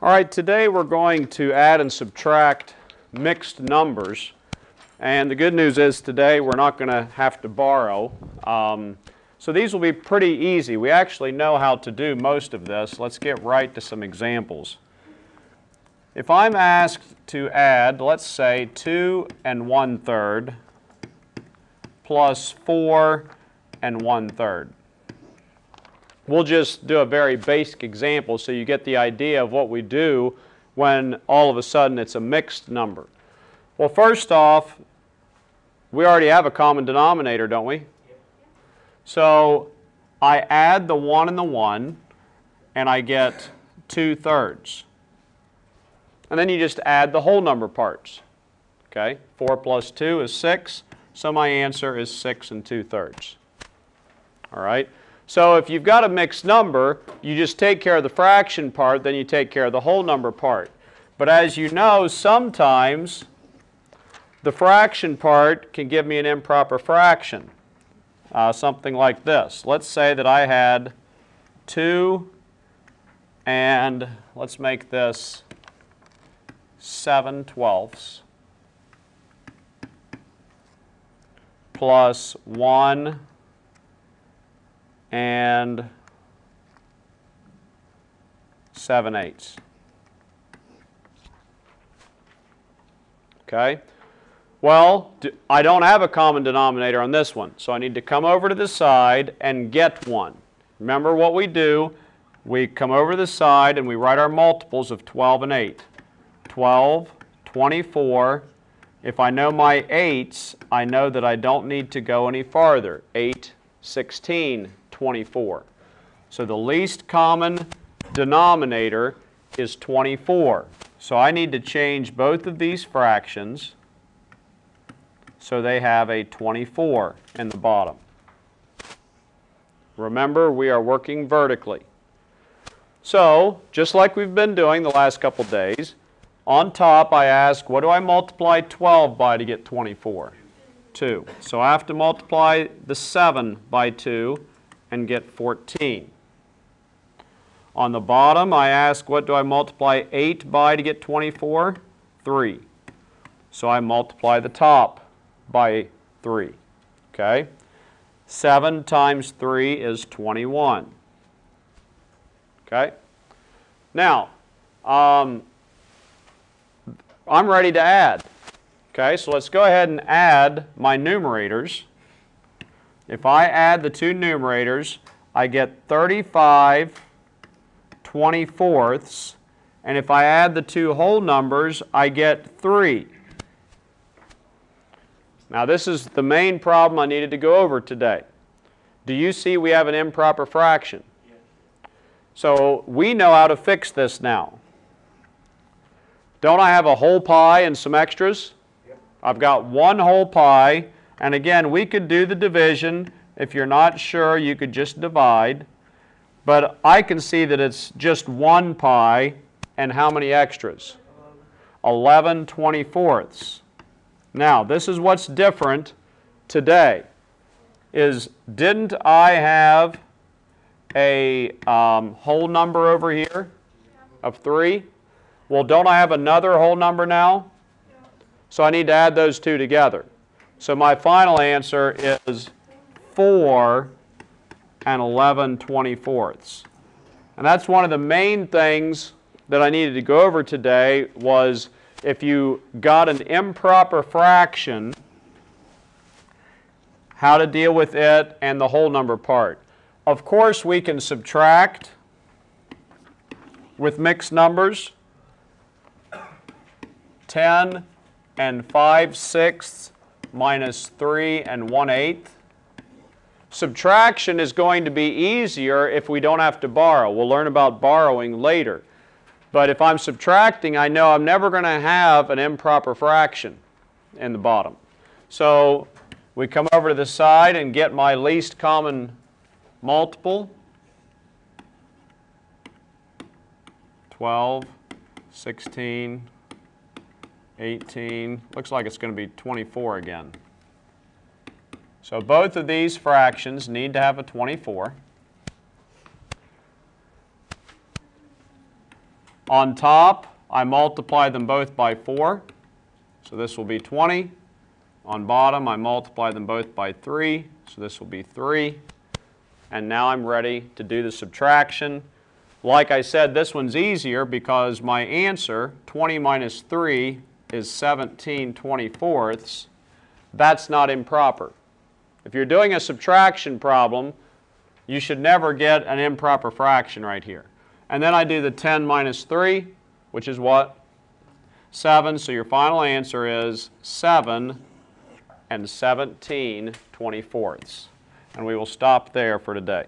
All right, today we're going to add and subtract mixed numbers. And the good news is today we're not going to have to borrow. So these will be pretty easy. We actually know how to do most of this. Let's get right to some examples. If I'm asked to add, let's say, 2 1/3 plus 4 1/3. We'll just do a very basic example so you get the idea of what we do when all of a sudden it's a mixed number. Well, first off, we already have a common denominator, don't we? So I add the 1 and the 1, and I get 2/3. And then you just add the whole number parts. Okay, 4 plus 2 is 6, so my answer is 6 2/3. All right. So if you've got a mixed number, you just take care of the fraction part, then you take care of the whole number part. But as you know, sometimes the fraction part can give me an improper fraction. Something like this. Let's say that I had 2 and let's make this 7/12 plus 1 and 7/8. Okay? Well, I don't have a common denominator on this one, so I need to come over to the side and get one. Remember what we do, we come over to the side and we write our multiples of 12 and 8. 12, 24. If I know my 8s, I know that I don't need to go any farther. 8, 16, 24. So the least common denominator is 24. So I need to change both of these fractions so they have a 24 in the bottom. Remember, we are working vertically. So, just like we've been doing the last couple days, on top I ask, what do I multiply 12 by to get 24? 2. So I have to multiply the 7 by 2 and get 14. On the bottom, I ask, what do I multiply 8 by to get 24? 3. So I multiply the top by 3. Okay? 7 times 3 is 21. Okay? Now, I'm ready to add. Okay, so let's go ahead and add my numerators. If I add the two numerators, I get 35 24ths, and if I add the two whole numbers, I get 3. Now this is the main problem I needed to go over today. Do you see we have an improper fraction? Yes. So we know how to fix this now. Don't I have a whole pie and some extras? I've got one whole pie, and again, we could do the division. If you're not sure, you could just divide. But I can see that it's just one pie, and how many extras? 11 24ths. Now, this is what's different today, is didn't I have a whole number over here of 3? Well, don't I have another whole number now? So I need to add those two together. So my final answer is 4 and 11 24ths. And that's one of the main things that I needed to go over today was if you got an improper fraction, how to deal with it and the whole number part. Of course, we can subtract with mixed numbers. 10 and 5/6 minus 3 and 1/8. Subtraction is going to be easier if we don't have to borrow. We'll learn about borrowing later. But if I'm subtracting, I know I'm never going to have an improper fraction in the bottom. So we come over to the side and get my least common multiple. 12, 16, 18, looks like it's going to be 24 again. So both of these fractions need to have a 24. On top, I multiply them both by 4. So this will be 20. On bottom, I multiply them both by 3. So this will be 3. And now I'm ready to do the subtraction. Like I said, this one's easier because my answer, 20 minus 3, is 17/24. That's not improper. If you're doing a subtraction problem, you should never get an improper fraction right here. And then I do the 10 minus 3, which is what? 7. So your final answer is 7 and 17/24. And we will stop there for today.